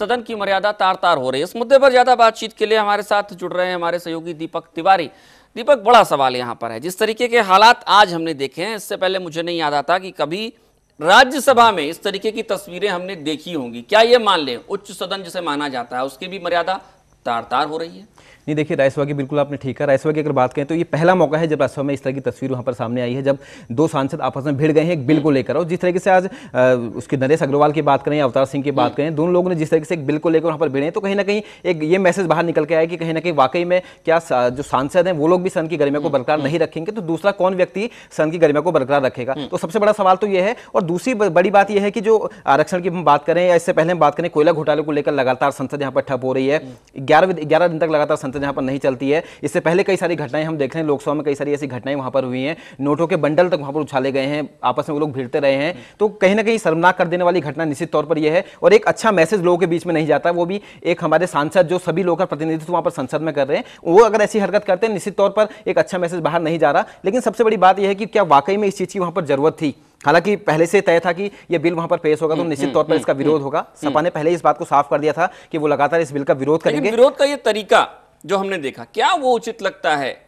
सदन की मर्यादा तार तार हो रही है। इस मुद्दे पर ज्यादा बातचीत के लिए हमारे साथ जुड़ रहे हैं हमारे सहयोगी दीपक तिवारी। दीपक, बड़ा सवाल यहाँ पर है, जिस तरीके के हालात आज हमने देखे हैं, इससे पहले मुझे नहीं याद आता कि कभी राज्यसभा में इस तरीके की तस्वीरें हमने देखी होंगी। क्या ये मान लें उच्च सदन जिसे माना जाता है उसकी भी मर्यादा तार तार हो रही है? नहीं, देखिए राज्यसभा की बिल्कुल आपने ठीक है। राज्यसभा की अगर बात करें तो ये पहला मौका है जब राज्यसभा में इस तरह की तस्वीर वहाँ पर सामने आई है, जब दो सांसद आपस में भिड़ गए हैं एक बिल को लेकर। और जिस तरीके से आज उसके नरेश अग्रवाल की बात करें या अवतार सिंह की बात करें, दोनों लोगों ने जिस तरीके से एक बिल को लेकर वहाँ पर भिड़े हैं, तो कहीं ना कहीं एक ये मैसेज बाहर निकल के आया कि कहीं ना कहीं वाकई में क्या जो सांसद हैं वो लोग भी सदन की गरिमा को बरकरार नहीं रखेंगे तो दूसरा कौन व्यक्ति सदन की गरिमा को बरकरार रखेगा। तो सबसे बड़ा सवाल तो ये है। और दूसरी बड़ी बात यह है कि जो आरक्षण की हम बात करें या इससे पहले हम बात करें कोयला घोटाले को लेकर लगातार संसद यहाँ पर ठप हो रही है। 11 दिन तक लगातार संसद यहाँ पर नहीं चलती है। इससे पहले कई सारी घटनाएं हम देख रहे हैं, लोकसभा में कई सारी ऐसी घटनाएं वहां पर हुई हैं, नोटों के बंडल तक वहां पर उछाले गए हैं, आपस में वो लोग भिड़ते रहे हैं। तो कहीं ना कहीं शर्मनाक कर देने वाली घटना निश्चित तौर पर यह है। और एक अच्छा मैसेज लोगों के बीच में नहीं जाता, वो भी एक हमारे सांसद जो सभी लोगों का प्रतिनिधित्व वहां पर संसद में कर रहे हैं, वो अगर ऐसी हरकत करते हैं निश्चित तौर पर एक अच्छा मैसेज बाहर नहीं जा रहा। लेकिन सबसे बड़ी बात यह है कि क्या वाकई में इस चीज की वहां पर जरूरत थी? हालांकि पहले से तय था कि यह बिल वहां पर पेश होगा तो निश्चित तौर पर इसका विरोध होगा। सपा ने पहले इस बात को साफ कर दिया था कि वो लगातार इस बिल का विरोध करेंगे। विरोध का ये तरीका जो हमने देखा, क्या वो उचित लगता है?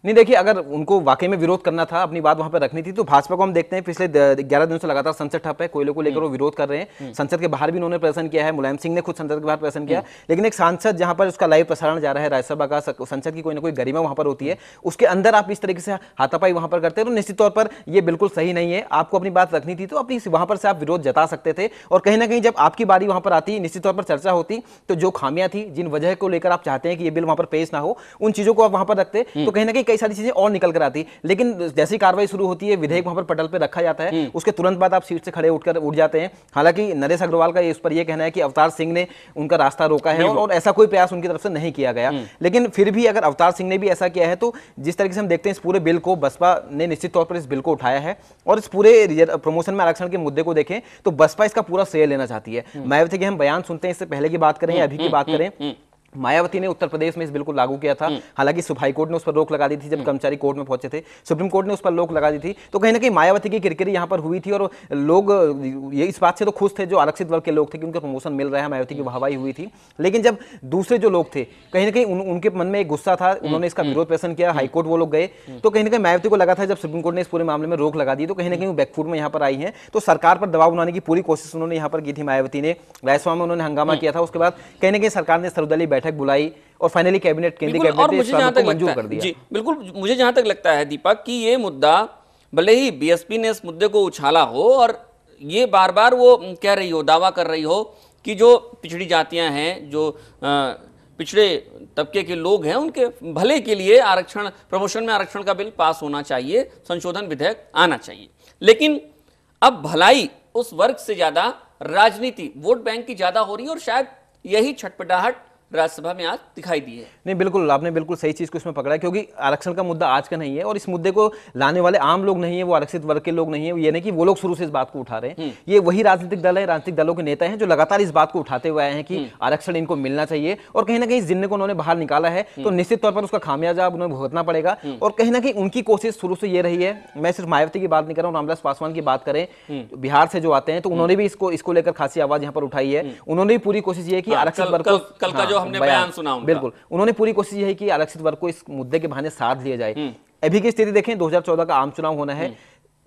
नहीं, देखिए अगर उनको वाकई में विरोध करना था, अपनी बात वहां पर रखनी थी, तो भाजपा को हम देखते हैं पिछले 11 दिनों से लगातार संसद ठप है, कोयले को लेकर वो विरोध कर रहे हैं। संसद के बाहर भी उन्होंने प्रदर्शन किया है, मुलायम सिंह ने खुद संसद के बाहर प्रदर्शन किया। लेकिन एक सांसद जहां पर उसका लाइव प्रसारण जा रहा है राज्यसभा का, संसद की कोई ना कोई गरिमा वहां पर होती है, उसके अंदर आप इस तरीके से हाथापाई वहां पर करते हैं तो निश्चित तौर पर यह बिल्कुल सही नहीं है। आपको अपनी बात रखनी थी तो अपनी वहां पर से आप विरोध जता सकते थे। और कहीं ना कहीं जब आपकी बारी वहां पर आती, निश्चित तौर पर चर्चा होती, तो जो खामियां थी, जिन वजह को लेकर आप चाहते हैं कि यह बिल वहां पर पेश ना हो, उन चीजों को आप वहां पर रखते तो कहीं ना कहीं कई सारी चीजें और निकल कराती। लेकिन जैसी कार्रवाई शुरू होती है, विधेयक वहां पर पटल पे रखा जाता है, उसके तुरंत बाद आप सीट से खड़े उठ जाते हैं। हालांकि नरेश अग्रवाल का इस पर यह कहना है कि अवतार सिंह ने उनका रास्ता रोका है और ऐसा कोई प्रयास उनकी तरफ से नहीं किया गया। लेकिन फिर भी अगर अवतार सिंह ने भी ऐसा किया है तो जिस तरीके से हम देखते हैं इस पूरे बिल को बसपा ने निश्चित तौर पर इस बिल को उठाया है। और इस पूरे प्रमोशन में आरक्षण के मुद्दे को देखें तो बसपा इसका पूरा श्रेय लेना चाहती है। मायावती के हम बयान सुनते हैं, इससे पहले की बात करें या अभी की बात करें, मायावती ने उत्तर प्रदेश में इस बिल को लागू किया था। हालांकि हाई कोर्ट ने उस पर रोक लगा दी थी जब कर्मचारी कोर्ट में पहुंचे थे, सुप्रीम कोर्ट ने उस पर रोक लगा दी थी। तो कहीं ना कहीं मायावती की किरकिरी यहां पर हुई थी और लोग ये इस बात से तो खुश थे जो आरक्षित वर्ग के लोग थे कि उनको प्रमोशन मिल रहा है, मायावती की वाहवाही हुई थी। लेकिन जब दूसरे जो लोग थे कहीं ना कहीं उनके मन में एक गुस्सा था, उन्होंने इसका विरोध प्रदर्शन किया, हाईकोर्ट वो लोग गए। तो कहीं ना कहीं मायावती को लगा था जब सुप्रीम कोर्ट ने इस पूरे मामले में रोक लगा दी तो कहीं ना कहीं वो बैकफुट में यहाँ पर आई है। तो सरकार पर दबाव बनाने की पूरी कोशिश उन्होंने यहाँ पर की थी। मायावती ने राज्यसभा में उन्होंने हंगामा किया था, उसके बाद कहीं ना कहीं सरकार ने सर्वदलीय बैठक बुलाई और फाइनली केंद्रीय कैबिनेट ने मंजूर कर दिया। जी बिल्कुल, मुझे जहां तक लगता है दीपक कि ये मुद्दा भले ही बीएसपी ने इस मुद्दे को उछाला हो और ये बार बार वो कह रही हो, दावा कर रही हो कि जो पिछड़ी जातियां हैं, जो पिछड़े तबके के लोग हैं, उनके भले के लिए आरक्षण, प्रमोशन में आरक्षण का बिल पास होना चाहिए, संशोधन विधेयक आना चाहिए। लेकिन अब भलाई उस वर्ग से ज्यादा राजनीति, वोट बैंक की ज्यादा हो रही है और शायद यही छटपटाहट राज्यसभा में आज दिखाई दी है। नहीं, बिल्कुल आपने बिल्कुल सही चीज को इसमें पकड़ा है, क्योंकि आरक्षण का मुद्दा आज का नहीं है और इस मुद्दे को लाने वाले आम लोग नहीं है, वो आरक्षित वर्ग के लोग नहीं है। ये नहीं कि वो लोग शुरू से इस बात को उठा रहे हैं, ये वही राजनीतिक दल है, राजनीतिक दलों के नेता हैं जो लगातार इस बात को उठाते हुए आए हैं कि आरक्षण इनको मिलना चाहिए। और कहीं ना कहीं जिन्ने को उन्होंने बाहर निकाला है तो निश्चित तौर पर उसका खामियाजा उन्हें भुगतना पड़ेगा। और कहीं ना कहीं उनकी कोशिश शुरू से ये रही है, मैं सिर्फ मायावती की बात नहीं कर रहा हूँ, रामविलास पासवान की बात करें, बिहार से जो आते हैं तो उन्होंने भी इसको लेकर खासी आवाज यहाँ पर उठाई है। उन्होंने भी पूरी कोशिश ये की आरक्षित वर्ग को, कल का जो हमने बयान सुना, बिल्कुल उन्होंने पूरी कोशिश यही की आरक्षित वर्ग को इस मुद्दे के बहाने साथ लिया जाए। अभी की स्थिति देखें, 2014 का आम चुनाव होना है,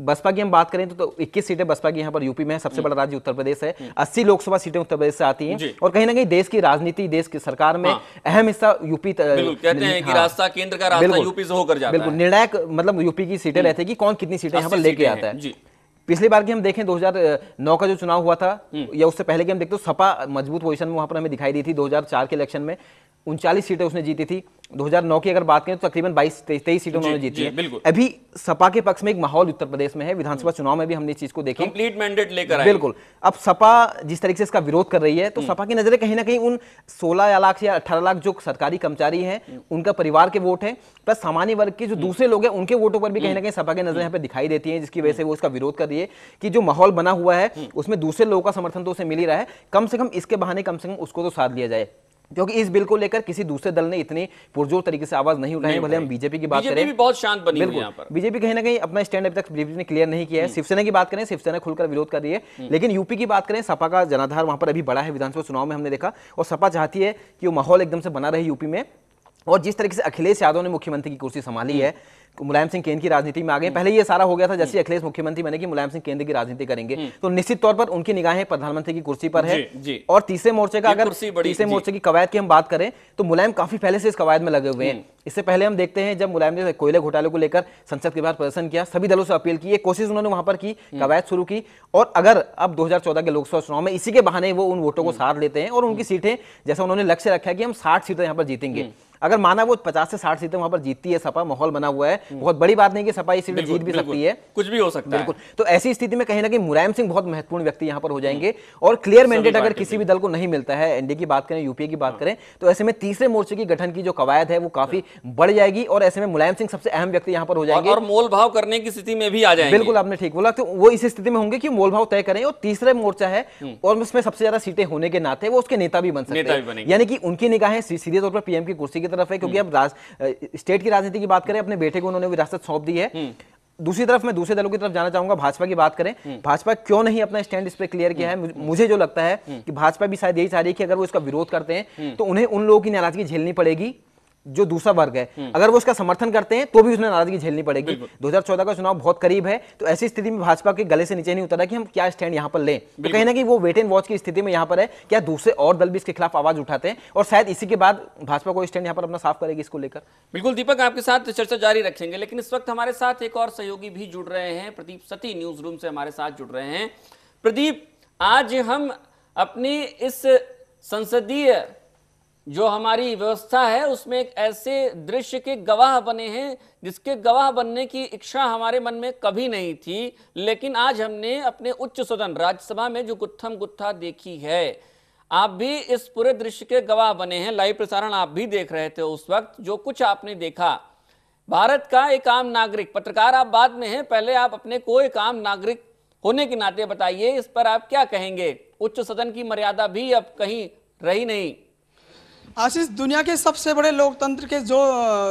बसपा की हम बात करें तो 21 सीटें बसपा की यहाँ पर यूपी में है, सबसे बड़ा राज्य उत्तर प्रदेश है, 80 लोकसभा सीटें उत्तर प्रदेश से आती हैं। और कहीं ना कहीं देश की राजनीति, देश की सरकार में अहम हिस्सा यूपी, कहते हैं कि रास्ता, केंद्र का रास्ता यूपी से होकर जाता है। बिल्कुल निर्णायक, मतलब यूपी की सीटें रहती है कि कौन कितनी सीटें यहाँ पर लेके आता है। पिछली बार की हम देखें 2009 का जो चुनाव हुआ था या उससे पहले की हम देखते तो सपा मजबूत पोजीशन में वहां पर हमें दिखाई दी थी। 2004 के इलेक्शन में 39 सीटें उसने जीती थी। 2009 की अगर बात करें तो तकरीबन 22-23 सीटें उन्होंने जीती है। अभी सपा के पक्ष में एक माहौल उत्तर प्रदेश में है, विधानसभा चुनाव में भी हमने इस चीज को देखी, कंप्लीट मैंडेट लेकर आए। बिल्कुल, अब सपा जिस तरीके से इसका विरोध कर रही है तो सपा की नजरें कहीं ना कहीं उन 16 लाख या 18 लाख जो सरकारी कर्मचारी हैं उनका परिवार के वोट हैं, प्लस सामान्य वर्ग के जो दूसरे लोग हैं उनके वोटों पर भी कहीं ना कहीं सपा की नजरें यहाँ पे दिखाई देती है, जिसकी वजह से वो इसका विरोध कर रही है कि जो माहौल बना हुआ है उसमें दूसरे लोगों का समर्थन तो उसे मिल ही रहा है, कम से कम इसके बहाने कम से कम उसको तो साथ लिया जाए। क्योंकि इस बिल को लेकर किसी दूसरे दल ने इतनी पुरजोर तरीके से आवाज नहीं उठाई, भले हम बीजेपी की बात करें। बीजेपी भी बहुत शांत बनी हुई है यहाँ पर। बीजेपी कहीं ना कहीं अपना स्टैंड अभी तक बीजेपी ने क्लियर नहीं किया है। शिवसेना की बात करें, शिवसेना खुलकर विरोध कर रही है, लेकिन यूपी की बात करें, सपा का जनाधार वहां पर अभी बड़ा है, विधानसभा चुनाव में हमने देखा, और सपा चाहती है कि वो माहौल एकदम से बना रहे यूपी में। और जिस तरीके से अखिलेश यादव ने मुख्यमंत्री की कुर्सी संभाली है, मुलायम सिंह केंद्र की राजनीति में आ गए। पहले ये सारा हो गया था जैसे अखिलेश मुख्यमंत्री बने कि मुलायम सिंह केंद्र की राजनीति करेंगे, तो निश्चित तौर पर उनकी निगाहें प्रधानमंत्री की कुर्सी पर है। और तीसरे मोर्चे का, अगर तीसरे मोर्चे की कवायद की हम बात करें तो मुलायम काफी पहले से इस कवायद में लगे हुए हैं। इससे पहले हम देखते हैं जब मुलायम ने कोयले घोटाले को लेकर संसद के बाहर प्रदर्शन किया, सभी दलों से अपील की, एक कोशिश उन्होंने वहां पर की, कवायद शुरू की। और अगर अब 2014 के लोकसभा चुनाव में इसी के बहाने वो उन वोटों को साध लेते हैं और उनकी सीटें, जैसा उन्होंने लक्ष्य रखा है कि हम 60 सीटें यहां पर जीतेंगे, अगर माना वो 50 से 60 सीटें वहां पर जीतती है, सपा माहौल बना हुआ है, बहुत बड़ी बात नहीं कि सपा ये सीटें जीत भी सकती है, कुछ भी हो सकता है। तो ऐसी स्थिति में कहीं ना कहीं मुलायम सिंह बहुत महत्वपूर्ण व्यक्ति यहां पर हो जाएंगे। और क्लियर मैंडेट अगर किसी भी दल को नहीं मिलता है, एनडीए की बात करें, यूपीए की बात करें, तो ऐसे में तीसरे मोर्चे की गठन की जो कवायद है वो काफी बढ़ जाएगी और ऐसे में मुलायम सिंह सबसे अहम व्यक्ति यहां पर हो जाएंगे और मोल भाव करने की स्थिति में भी आ जाएंगे। बिल्कुल, आपने ठीक बोला, तो वो इस स्थिति में होंगे कि मोल भाव तय करें। और तीसरा मोर्चा है और उसमें सबसे ज्यादा सीटें होने के नाते वो उसके नेता भी बन सकते हैं, यानी कि उनकी निगाहें सीधे तौर पर पीएम की कुर्सी की तरफ है, क्योंकि अब स्टेट की राजनीति की बात करें, अपने बेटे को उन्होंने विरासत सौंप दी है। दूसरी तरफ मैं दूसरे दलों की तरफ जाना चाहूंगा, भाजपा की बात करें, भाजपा क्यों नहीं अपना स्टैंड इस पे क्लियर किया है। मुझे जो लगता है कि भाजपा भी शायद यही चाह रही है कि अगर वो इसका विरोध करते हैं तो उन्हें उन लोगों की नाराजगी झेलनी पड़ेगी जो दूसरा वर्ग है, अगर वो उसका समर्थन करते हैं तो भी उसने नाराजगी झेलनी पड़ेगी। 2014 का चुनाव बहुत करीब है, तो ऐसी स्थिति में भाजपा के गले से नीचे नहीं उतरा कि हम क्या स्टैंड यहां पर लें। तो कहीं ना कहीं वो वेट एंड वॉच की स्थिति में यहां पर है, क्या दूसरे और दल भी इसके खिलाफ आवाज उठाते हैं और शायद इसी के बाद भाजपा को स्टैंड यहां पर अपना साफ करेगी इसको लेकर। बिल्कुल दीपक, आपके साथ चर्चा जारी रखेंगे, लेकिन इस वक्त हमारे साथ एक और सहयोगी भी जुड़ रहे हैं, प्रदीप सती न्यूज रूम से हमारे साथ जुड़ रहे हैं। प्रदीप, आज हम अपनी इस संसदीय जो हमारी व्यवस्था है उसमें एक ऐसे दृश्य के गवाह बने हैं जिसके गवाह बनने की इच्छा हमारे मन में कभी नहीं थी, लेकिन आज हमने अपने उच्च सदन राज्यसभा में जो गुत्थम गुत्था देखी है, आप भी इस पूरे दृश्य के गवाह बने हैं। लाइव प्रसारण आप भी देख रहे थे उस वक्त, जो कुछ आपने देखा। भारत का एक आम नागरिक, पत्रकार आप बाद में हैं, पहले आप अपने को एक आम नागरिक होने के नाते बताइए, इस पर आप क्या कहेंगे। उच्च सदन की मर्यादा भी अब कहीं रही नहीं। आशीष, दुनिया के सबसे बड़े लोकतंत्र के जो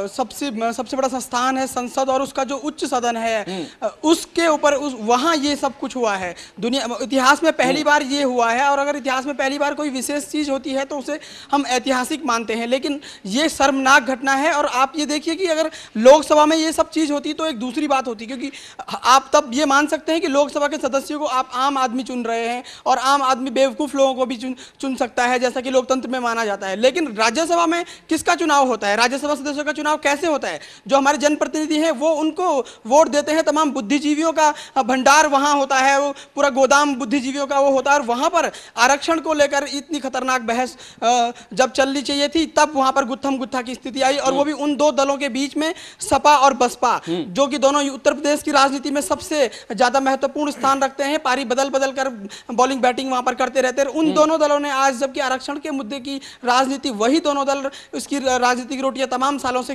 सबसे बड़ा संस्थान है संसद, और उसका जो उच्च सदन है उसके ऊपर वहाँ ये सब कुछ हुआ है। दुनिया इतिहास में पहली बार ये हुआ है, और अगर इतिहास में पहली बार कोई विशेष चीज़ होती है तो उसे हम ऐतिहासिक मानते हैं, लेकिन ये शर्मनाक घटना है। और आप ये देखिए कि अगर लोकसभा में ये सब चीज़ होती तो एक दूसरी बात होती, क्योंकि आप तब ये मान सकते हैं कि लोकसभा के सदस्यों को आप आम आदमी चुन रहे हैं, और आम आदमी बेवकूफ़ लोगों को भी चुन सकता है, जैसा कि लोकतंत्र में माना जाता है। लेकिन राज्यसभा में किसका चुनाव होता है, राज्यसभा सदस्यों का चुनाव कैसे होता है? जो हमारे जनप्रतिनिधि हैं वो उनको वोट देते हैं, तमाम बुद्धिजीवियों का भंडार वहां होता है, वो पूरा गोदाम बुद्धिजीवियों का वो होता है। और वहां पर आरक्षण को लेकर इतनी खतरनाक बहस जब चलनी चाहिए थी, तब वहां पर गुत्थम गुत्था की स्थिति आई, और वो भी उन दो दलों के बीच में, सपा और बसपा, जो कि दोनों उत्तर प्रदेश की राजनीति में सबसे ज्यादा महत्वपूर्ण स्थान रखते हैं, पारी बदल बदल कर बॉलिंग बैटिंग वहां पर करते रहते हैं। उन दोनों दलों ने आज, जबकि आरक्षण के मुद्दे की राजनीति वही दोनों दल उसकी राजनीतिक रोटियां तमाम सालों से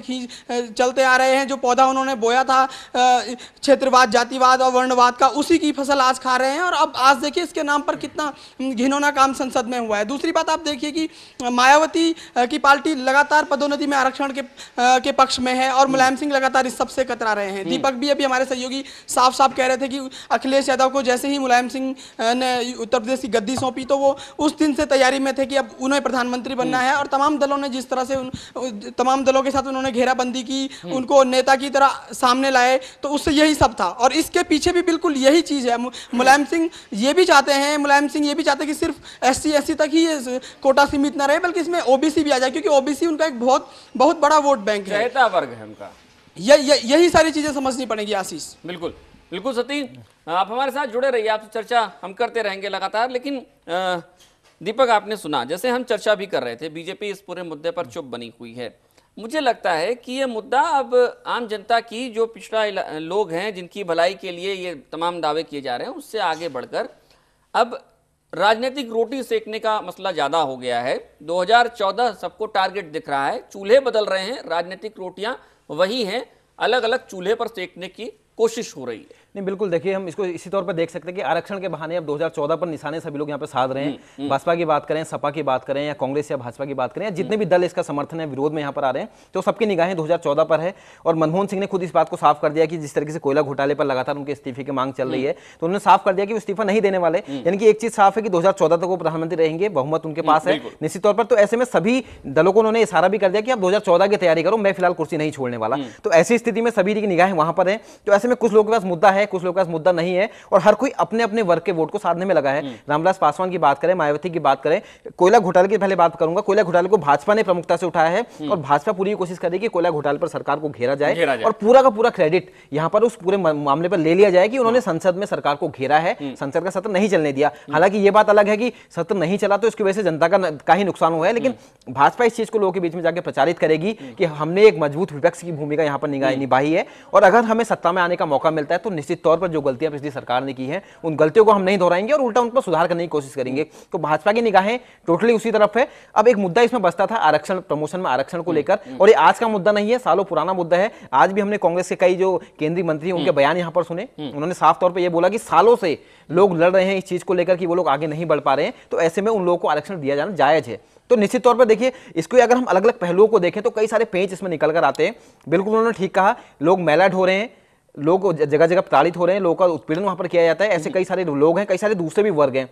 चलते आ रहे हैं, जो पौधा उन्होंने बोया था क्षेत्रवाद, जातिवाद और वर्णवाद का, उसी की फसल आज खा रहे हैं। और अब आज देखिए इसके नाम पर कितना घिनौना काम संसद में हुआ है। दूसरी बात आप देखिए कि मायावती की पार्टी लगातार पदोन्नति में आरक्षण के पक्ष में है, और मुलायम सिंह लगातार इस सबसे कतरा रहे हैं। दीपक भी अभी हमारे सहयोगी साफ साफ कह रहे थे कि अखिलेश यादव को जैसे ही मुलायम सिंह ने उत्तर प्रदेश की गद्दी सौंपी तो वो उस दिन से तैयारी में थे कि अब उन्हें प्रधानमंत्री बनना है, और तमाम दलों ने जिस तरह से तमाम दलों के साथ उन्होंने घेराबंदी की, उनको नेता की तरह सामने लाए, तो उससे यही सब था। और इसके पीछे भी बिल्कुल यही चीज है। मुलायम सिंह ये भी चाहते हैं कि सिर्फ SC तक ही ये कोटा सीमित न रहे, बल्कि इसमें OBC भी आ जाए, क्योंकि OBC उनका एक बहुत बड़ा वोट बैंक है, चहेता वर्ग है उनका। यही सारी चीजें समझनी पड़ेगी आशीष। बिल्कुल बिल्कुल सती, आप हमारे साथ जुड़े रहिए, आपसे चर्चा हम करते रहेंगे लगातार। लेकिन दीपक, आपने सुना, जैसे हम चर्चा भी कर रहे थे, बीजेपी इस पूरे मुद्दे पर चुप बनी हुई है। मुझे लगता है कि ये मुद्दा अब आम जनता की, जो पिछड़ा लोग हैं जिनकी भलाई के लिए ये तमाम दावे किए जा रहे हैं, उससे आगे बढ़कर अब राजनीतिक रोटी सेकने का मसला ज़्यादा हो गया है। 2014 सबको टारगेट दिख रहा है, चूल्हे बदल रहे हैं, राजनीतिक रोटियां वही हैं, अलग अलग चूल्हे पर सेकने की कोशिश हो रही है। नहीं बिल्कुल, देखिए हम इसको इसी तौर पर देख सकते हैं कि आरक्षण के बहाने अब 2014 पर निशाने सभी लोग यहाँ पे साध रहे हैं। भाजपा की बात करें, सपा की बात करें, या कांग्रेस या भाजपा की बात करें, या जितने भी दल इसका समर्थन है विरोध में यहाँ पर आ रहे हैं, तो सबकी निगाहें 2014 पर है। और मनमोहन सिंह ने खुद इस बात को साफ कर दिया कि जिस तरीके से कोयला घोटाले पर लगातार उनके इस्तीफे की मांग चल रही है, तो उन्होंने साफ कर दिया कि वो इस्तीफा नहीं देने वाले। यानी कि एक चीज साफ है कि 2014 तक वो प्रधानमंत्री रहेंगे, बहुमत उनके पास है निश्चित तौर पर। तो ऐसे में सभी दलों को उन्होंने इशारा भी कर दिया कि आप 2014 की तैयारी करो, मैं फिलहाल कुर्सी नहीं छोड़ने वाला। तो ऐसी स्थिति में सभी की निगाहें वहां पर है। तो ऐसे में कुछ लोगों के पास मुद्दा है, कुछ लोगों के पास मुद्दा नहीं है, और हर कोई अपने अपने वर्ग के वोट को साधने में लगा है। रामविलास पासवान की बात करें, मायावती की बात करें, कोयला घोटाले की पहले बात करूंगा। कोयला घोटाले को भाजपा ने प्रमुखता से उठाया है, और भाजपा पूरी कोशिश कर रही है कि कोयला घोटाले पर सरकार को घेरा जाए, और पूरा का पूरा क्रेडिट यहां पर उस पूरे मामले पर ले लिया जाए कि उन्होंने संसद में सरकार को घेरा है, संसद का सत्र नहीं चलने दिया। हालांकि यह बात अलग है कि सत्र नहीं चला तो इसकी वजह से जनता का ही नुकसान हुआ है, लेकिन भाजपा इस चीज को लोगों के बीच में जाकर प्रचारित करेगी कि हमने एक मजबूत विपक्ष की भूमिका यहां पर निभाई है, और अगर हमें सत्ता में आने का मौका मिलता है तो निश्चित तौर पर जो गलतियां पिछली सरकार ने की हैं उन गलतियों को हम नहीं दोहराएंगे और उल्टा उन पर सुधार करने की कोशिश करेंगे। तो भाजपा की निगाहें टोटली उसी तरफ है। अब एक मुद्दा इसमें बचता था आरक्षण, प्रमोशन में आरक्षण को लेकर, और ये आज का मुद्दा नहीं है, सालों पुराना मुद्दा है। आज भी हमने कांग्रेस के कई जो केंद्रीय मंत्री उनके बयान यहां पर सुने, उन्होंने साफ तौर पर यह बोला कि सालों से लोग लड़ रहे हैं इस चीज को लेकर कि वो लोग आगे नहीं बढ़ पा रहे हैं, तो ऐसे में उन लोगों को आरक्षण दिया जाना जायज है। तो निश्चित तौर पर देखिए, इसको अगर हम अलग अलग पहलुओं को देखें तो कई सारे पेंच इसमें निकल कर आते हैं। बिल्कुल उन्होंने ठीक कहा, लोग मैलाड हो रहे हैं, लोग जगह जगह प्रताड़ित हो रहे हैं, लोगों का उत्पीड़न वहां पर किया जाता है। ऐसे कई सारे लोग हैं, कई सारे दूसरे भी वर्ग हैं,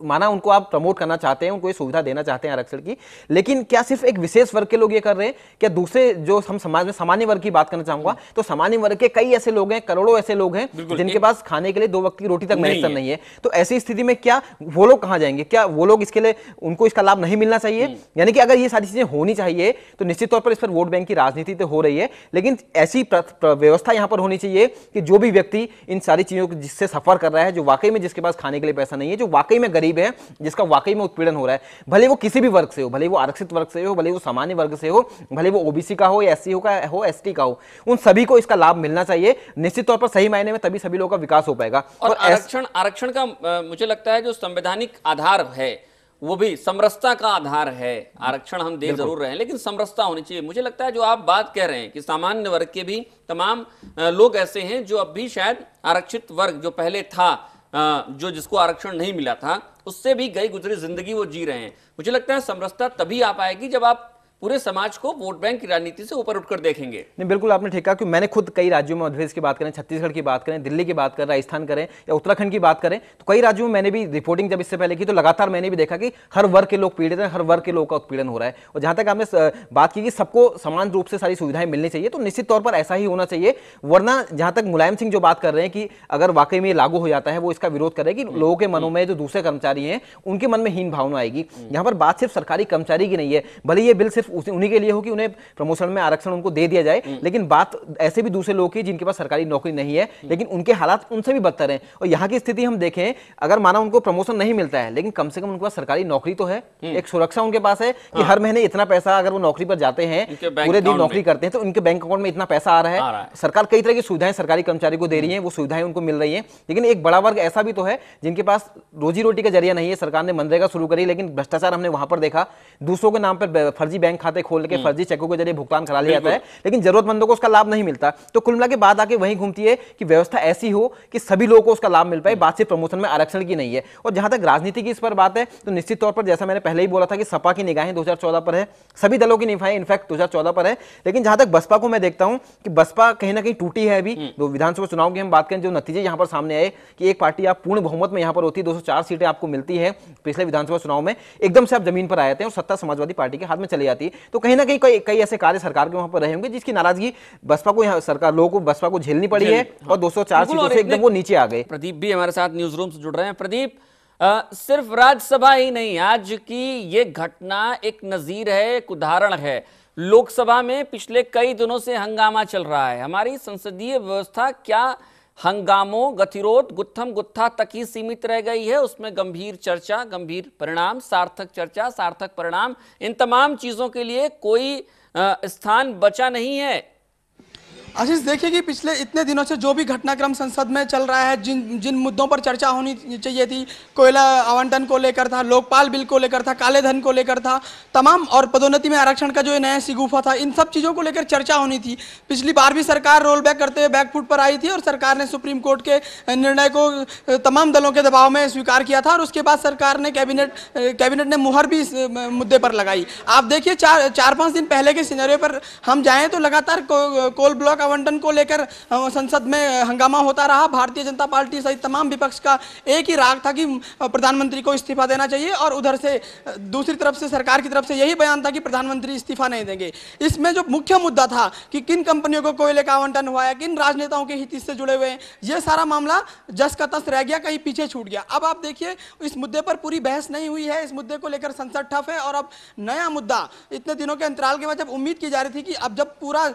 माना उनको आप प्रमोट करना चाहते हैं, उनको ये सुविधा देना चाहते हैं आरक्षण की, लेकिन क्या सिर्फ एक विशेष वर्ग के लोग ये कर रहे हैं? क्या दूसरे जो हम समाज में सामान्य वर्ग की बात करना चाहूंगा, तो सामान्य वर्ग के कई ऐसे लोग हैं, करोड़ों ऐसे लोग हैं जिनके पास खाने के लिए 2 वक्त की रोटी तक मैसर नहीं है। तो ऐसी स्थिति में क्या वो लोग कहां जाएंगे? क्या वो लोग इसके लिए, उनको इसका लाभ नहीं मिलना चाहिए? यानी कि अगर ये सारी चीजें होनी चाहिए तो निश्चित तौर पर इस पर वोट बैंक की राजनीति तो हो रही है, लेकिन ऐसी व्यवस्था यहां पर होनी चाहिए कि जो भी व्यक्ति इन सारी चीजों को जिससे सफर कर रहा है, जो वाकई में जिसके पास खाने के लिए पैसा नहीं है, जो वाकई में गरीब है, जिसका वाकई में उत्पीड़न हो रहा है, भले वो किसी भी वर्ग से हो, भले वो आरक्षित वर्ग से हो, भले वो सामान्य वर्ग से हो, भले वो ओबीसी का हो या एससी का हो, एसटी का हो, उन सभी को इसका लाभ मिलना चाहिए। निश्चित तौर पर सही मायने में तभी सभी लोगों का विकास हो पाएगा। और आरक्षण का मुझे लगता है जो संवैधानिक आधार है वो भी समरसता का आधार है। आरक्षण हम दे जरूर रहे हैं, लेकिन समरसता होनी चाहिए। मुझे लगता है जो आप बात कह रहे हैं कि सामान्य वर्ग के भी तमाम लोग ऐसे हैं जो अब भी शायद आरक्षित वर्ग जो पहले था, जो जिसको आरक्षण नहीं मिला था, उससे भी गई गुजरी जिंदगी वो जी रहे हैं। मुझे लगता है समरसता तभी आ पाएगी जब आप पूरे समाज को वोट बैंक की राजनीति से ऊपर उठकर देखेंगे। नहीं बिल्कुल आपने ठीक कहा, कि मैंने खुद कई राज्यों में, मध्य प्रदेश की बात करें, छत्तीसगढ़ की बात करें, दिल्ली की बात करें, राजस्थान करें या उत्तराखंड की बात करें, तो कई राज्यों में मैंने भी रिपोर्टिंग जब इससे पहले की तो लगातार मैंने भी देखा कि हर वर्ग के लोग पीड़ित हैं, हर वर्ग के लोग का उत्पीड़न हो रहा है। और जहां तक आपने बात की कि सबको समान रूप से सारी सुविधाएं मिलनी चाहिए, तो निश्चित तौर पर ऐसा ही होना चाहिए। वरना जहां तक मुलायम सिंह जो बात कर रहे हैं कि अगर वाकई में लागू हो जाता है, वो इसका विरोध करे कि लोगों के मनों में जो दूसरे कर्मचारी हैं उनके मन में हीन भावना आएगी। यहाँ पर बात सिर्फ सरकारी कर्मचारी की नहीं है, भले ये बिल सिर्फ उन्हीं के लिए हो उन्हें प्रमोशन में आरक्षण उनको दे दिया जाए, लेकिन बात ऐसे भी दूसरे लोग की जिनके पास सरकारी नौकरी नहीं है, लेकिन उनके हालात उनसे भी बदतर हैं। और यहाँ की स्थिति हम देखें, अगर माना उनको प्रमोशन नहीं मिलता है, लेकिन कम से कम उनके पास सरकारी नौकरी तो है, एक सुरक्षा उनके पास है कि हर महीने इतना पैसा, अगर वो नौकरी पर जाते हैं, पूरे दिन नौकरी करते हैं, तो उनके बैंक अकाउंट में इतना पैसा आ रहा है। सरकार कई तरह की सुविधाएं सरकारी कर्मचारी को दे रही है, वो सुविधाएं उनको मिल रही है। लेकिन एक बड़ा वर्ग ऐसा भी तो है जिनके पास रोजी रोटी का जरिया नहीं है। सरकार ने मनरेगा शुरू करी, लेकिन भ्रष्टाचार हमने वहां पर देखा, दूसरों के नाम पर फर्जी बैंक खाते खोल के फर्जी चेकों के जरिए भुगतान करा लिया जाता है, लेकिन जरूरतमंदों को उसका लाभ नहीं मिलता। तो कुल मिला के बात आके वहीं घूमती है कि व्यवस्था ऐसी हो कि सभी लोगों को उसका लाभ मिल पाए, बात सिर्फ प्रमोशन में आरक्षण की नहीं है। और जहां तक राजनीति की इस पर बात है, तो निश्चित तौर पर जैसा मैंने पहले ही बोला था कि सपा की निगाहें 2014 पर है, सभी दलों की निगाहें इनफैक्ट 2014 पर है। लेकिन जहां तक बसपा को मैं देखता हूं कि बसपा कहीं ना कहीं टूटी है। अभी तो विधानसभा चुनाव की हम बात करें, जो नतीजे यहां पर सामने आए कि एक पार्टी आप पूर्ण बहुमत में यहां पर होती है, 204 सीटें आपको मिलती है, पिछले विधानसभा चुनाव में एकदम से आप जमीन पर आए थे और सत्ता समाजवादी पार्टी के हाथ में चली जाती है। तो कहीं ना कहीं कई ऐसे कार्य सरकार के वहां पर रहे होंगे जिसकी नाराजगी बसपा को, यहाँ सरकार लोगों को बसपा को झेलनी पड़ी है, और 204 सीटों से एकदम वो नीचे आ गए। प्रदीप भी हमारे साथ न्यूज रूम से जुड़ रहे हैं। प्रदीप, सिर्फ राज्यसभा ही नहीं, आज की ये घटना एक नजीर है, एक उदाहरण है। लोकसभा में पिछले कई दिनों से हंगामा चल रहा है। हमारी संसदीय व्यवस्था क्या हंगामों, गतिरोध, गुत्थम गुत्था तक ही सीमित रह गई है? उसमें गंभीर चर्चा, गंभीर परिणाम, सार्थक चर्चा, सार्थक परिणाम, इन तमाम चीजों के लिए कोई स्थान बचा नहीं है। आशीष, देखिए कि पिछले इतने दिनों से जो भी घटनाक्रम संसद में चल रहा है, जिन मुद्दों पर चर्चा होनी चाहिए थी, कोयला आवंटन को लेकर था, लोकपाल बिल को लेकर था, काले धन को लेकर था, तमाम, और पदोन्नति में आरक्षण का जो नया सिगुफा था, इन सब चीज़ों को लेकर चर्चा होनी थी। पिछली बार भी सरकार रोल बैक करते हुए बैकफुट पर आई थी और सरकार ने सुप्रीम कोर्ट के निर्णय को तमाम दलों के दबाव में स्वीकार किया था और उसके बाद सरकार ने कैबिनेट ने मुहर भी इस मुद्दे पर लगाई। आप देखिए 4-5 दिन पहले के सिनेरियो पर हम जाएं तो लगातार कोल ब्लॉक आवंटन को लेकर संसद में हंगामा होता रहा। भारतीय जनता पार्टी सहित तमाम विपक्ष का एक ही राग था कि प्रधानमंत्री को इस्तीफा देना चाहिए और उधर से दूसरी तरफ से सरकार की तरफ से यही बयान था कि प्रधानमंत्री इस्तीफा नहीं देंगे। इसमें जो मुख्य मुद्दा था कि किन कंपनियों को कोयले का आवंटन हुआ है, किन राजनेताओं के हित से जुड़े हुए हैं, यह सारा मामला जस का तस रह गया, कहीं पीछे छूट गया। अब आप देखिए इस मुद्दे पर पूरी बहस नहीं हुई है, इस मुद्दे को लेकर संसद ठप है और अब नया मुद्दा इतने दिनों के अंतराल के बाद जब उम्मीद की जा रही थी कि अब जब पूरा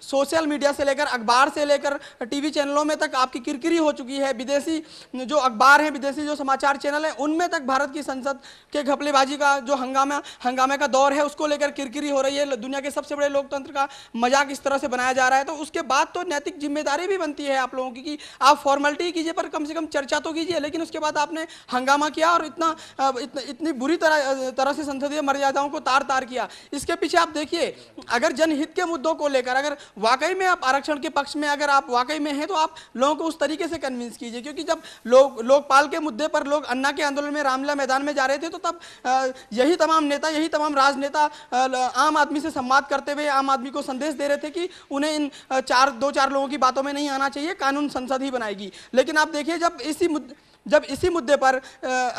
सोशल मीडिया से लेकर अखबार से लेकर टीवी चैनलों में तक आपकी किरकिरी हो चुकी है, विदेशी जो अखबार हैं, विदेशी जो समाचार चैनल हैं, उनमें तक भारत की संसद के घपलेबाजी का जो हंगामे का दौर है उसको लेकर किरकिरी हो रही है। दुनिया के सबसे बड़े लोकतंत्र का मजाक इस तरह से बनाया जा रहा है, तो उसके बाद तो नैतिक जिम्मेदारी भी बनती है आप लोगों की कि आप फॉर्मेलिटी कीजिए पर कम से कम चर्चा तो कीजिए। लेकिन उसके बाद आपने हंगामा किया और इतनी बुरी तरह से संसदीय मर्यादाओं को तार तार किया। इसके पीछे आप देखिए, अगर जनहित के मुद्दों को लेकर अगर वाकई में आप आरक्षण के पक्ष में अगर आप वाकई में हैं तो आप लोगों को उस तरीके से कन्विंस कीजिए, क्योंकि जब लोकपाल के मुद्दे पर लोग अन्ना के आंदोलन में रामलीला मैदान में जा रहे थे तो तब यही तमाम नेता, यही तमाम राजनेता आम आदमी से संवाद करते हुए आम आदमी को संदेश दे रहे थे कि उन्हें इन 2-4 लोगों की बातों में नहीं आना चाहिए, कानून संसद ही बनाएगी। लेकिन आप देखिए जब इसी मुद्दे पर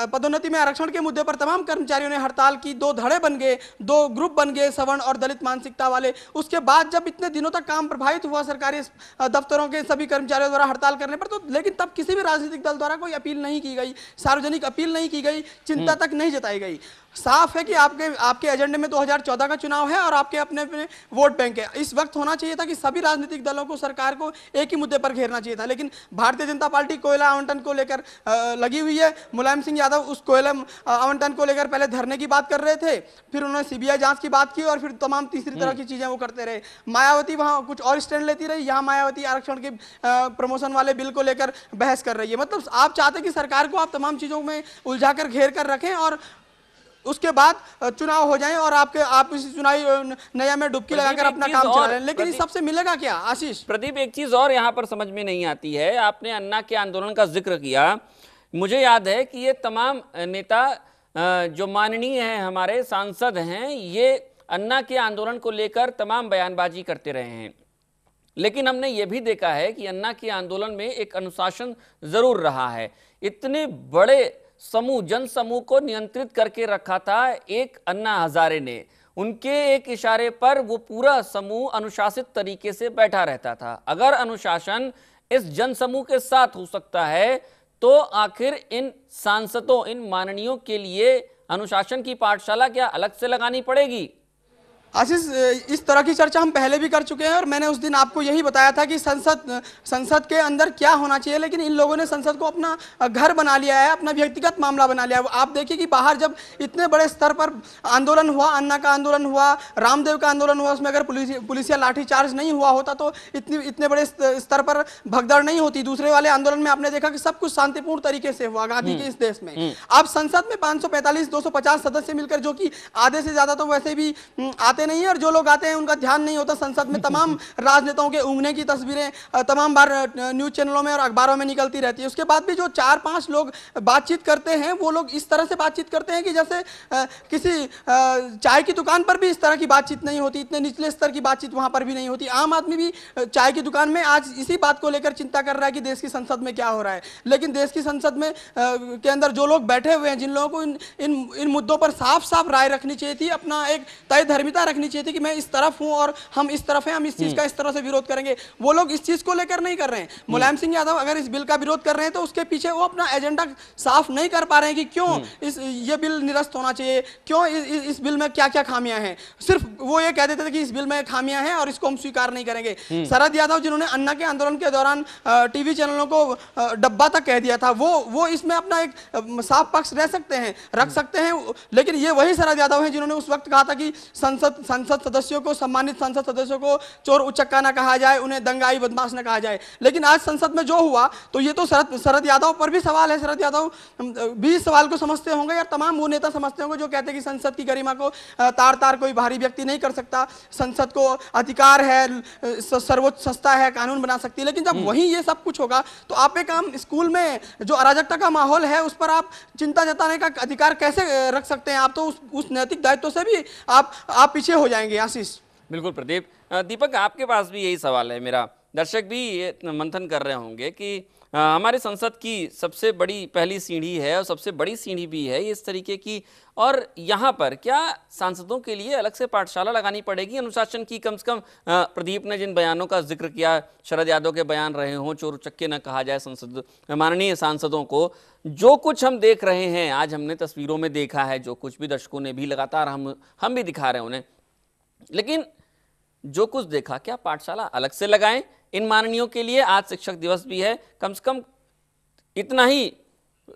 पदोन्नति में आरक्षण के मुद्दे पर तमाम कर्मचारियों ने हड़ताल की, 2 धड़े बन गए, 2 ग्रुप बन गए, सवर्ण और दलित मानसिकता वाले। उसके बाद जब इतने दिनों तक काम प्रभावित हुआ सरकारी दफ्तरों के सभी कर्मचारियों द्वारा हड़ताल करने पर, तो लेकिन तब किसी भी राजनीतिक दल द्वारा कोई अपील नहीं की गई, सार्वजनिक अपील नहीं की गई, चिंता तक नहीं जताई गई। साफ है कि आपके एजेंडे में 2014 का चुनाव है और आपके अपने वोट बैंक है। इस वक्त होना चाहिए था कि सभी राजनीतिक दलों को, सरकार को एक ही मुद्दे पर घेरना चाहिए था, लेकिन भारतीय जनता पार्टी कोयला आवंटन को लेकर लगी हुई है। मुलायम सिंह यादव उस कोयला आवंटन को लेकर पहले धरने की बात कर रहे थे, फिर उन्होंने सीबीआई जांच की बात की और फिर तमाम तीसरी तरह की चीजें वो करते रहे। मायावती वहां कुछ और स्टैंड लेती रही, यहाँ मायावती आरक्षण के प्रमोशन वाले बिल को लेकर बहस कर रही है। मतलब आप चाहते कि सरकार को आप तमाम चीजों में उलझाकर घेर कर रखें और उसके बाद चुनाव हो जाए और आप इस चुनावी नया में डुबकी लगाकर अपना काम चला रहे हैं। लेकिन इस सबसे मिलेगा क्या आशीष? प्रदीप, एक चीज और यहाँ पर समझ में नहीं आती है। आपने अन्ना के आंदोलन का जिक्र किया, मुझे याद है कि ये तमाम नेता जो माननीय हैं, हमारे सांसद हैं, ये अन्ना के आंदोलन को लेकर तमाम बयानबाजी करते रहे हैं। लेकिन हमने ये भी देखा है कि अन्ना के आंदोलन में एक अनुशासन जरूर रहा है। इतने बड़े समूह, जन समूह को नियंत्रित करके रखा था एक अन्ना हजारे ने। उनके एक इशारे पर वो पूरा समूह अनुशासित तरीके से बैठा रहता था। अगर अनुशासन इस जन समूह के साथ हो सकता है तो आखिर इन सांसदों, इन माननीयों के लिए अनुशासन की पाठशाला क्या अलग से लगानी पड़ेगी? आशीष, इस तरह की चर्चा हम पहले भी कर चुके हैं और मैंने उस दिन आपको यही बताया था कि संसद के अंदर क्या होना चाहिए, लेकिन इन लोगों ने संसद को अपना घर बना लिया है, अपना व्यक्तिगत मामला बना लिया है। आप देखिए कि बाहर जब इतने बड़े स्तर पर आंदोलन हुआ, अन्ना का आंदोलन हुआ, रामदेव का आंदोलन हुआ, उसमें अगर पुलिसिया लाठीचार्ज नहीं हुआ होता तो इतने बड़े स्तर पर भगदड़ नहीं होती। दूसरे वाले आंदोलन में आपने देखा कि सब कुछ शांतिपूर्ण तरीके से हुआ गांधी के इस देश में। अब संसद में 545-250 सदस्य मिलकर, जो कि आधे से ज्यादा तो वैसे भी नहीं है और जो लोग आते हैं उनका ध्यान नहीं होता संसद में। तमाम राजनेताओं के ऊँघने की तस्वीरें तमाम बार न्यूज चैनलों में और अखबारों में निकलती रहती है। उसके बाद भी जो 4-5 लोग बातचीत करते हैं वो लोग इस तरह से बातचीत करते हैं कि जैसे किसी चाय की दुकान पर भी इस तरह की बातचीत नहीं होती, इतने निचले स्तर की बातचीत वहां पर भी नहीं होती। आम आदमी भी चाय की दुकान में आज इसी बात को लेकर चिंता कर रहा है कि देश की संसद में क्या हो रहा है। लेकिन देश की संसद में के अंदर जो लोग बैठे हुए हैं, जिन लोगों को इन मुद्दों पर साफ साफ राय रखनी चाहिए थी, अपना एक तय धर्मिता रखनी चाहिए थी कि मैं इस तरफ हूं और हम इस तरफ हैं, हम इस चीज का इस तरह से विरोध करेंगे, वो लोग इस चीज को लेकर नहीं कर रहे हैं। मुलायम सिंह यादव अगर इस बिल का विरोध कर रहे हैं तो उसके पीछे वो अपना एजेंडा साफ नहीं कर पा रहे हैं कि क्यों ये बिल निरस्त होना चाहिए, क्यों इस बिल में क्या क्या खामियां हैं। सिर्फ वो ये कह देते थे कि इस बिल में खामियां हैं और इसको हम स्वीकार नहीं करेंगे। शरद यादव, जिन्होंने अन्ना के आंदोलन के दौरान टीवी चैनलों को डब्बा तक कह दिया था, वो इसमें अपना एक साफ पक्ष रख सकते हैं। लेकिन ये वही शरद यादव हैं जिन्होंने उस वक्त कहा था कि संसद संसद सदस्यों को, सम्मानित संसद सदस्यों को चोर उचक्का ना कहा जाए, उन्हें दंगाई बदमाश ना कहा जाए। लेकिन आज संसद में जो हुआ तो ये तो शरद यादव पर भी सवाल है। शरद यादव भी इस सवाल को समझते होंगे या तमाम वो नेता समझते होंगे जो कहते हैं कि संसद की गरिमा को तार तार कोई बाहरी व्यक्ति नहीं कर सकता, संसद को अधिकार है, सर्वोच्च संस्था है, कानून बना सकती है। लेकिन जब वहीं ये सब कुछ होगा तो आप एक आम स्कूल में जो अराजकता का माहौल है उस पर आप चिंता जताने का अधिकार कैसे रख सकते हैं? आप तो उस नैतिक दायित्व से भी आप पीछे हो जाएंगे। आशीष। बिल्कुल प्रदीप। दीपक, आपके पास भी यही सवाल है मेरा, दर्शक भी ये मंथन कर रहे होंगे कि हमारे संसद की सबसे बड़ी पहली सीढ़ी है और सबसे बड़ी सीढ़ी भी है इस तरीके की, और यहाँ पर क्या सांसदों के लिए अलग से पाठशाला लगानी पड़ेगी अनुशासन की? कम से कम प्रदीप ने जिन बयानों का जिक्र किया, शरद यादव के बयान रहे हों, चोर चक्के न कहा जाए संसद माननीय सांसदों को, जो कुछ हम देख रहे हैं, आज हमने तस्वीरों में देखा है, जो कुछ भी दर्शकों ने भी लगातार हम भी दिखा रहे हैं उन्हें, लेकिन जो कुछ देखा, क्या पाठशाला अलग से लगाएं इन माननीयों के लिए? आज शिक्षक दिवस भी है, कम से कम इतना ही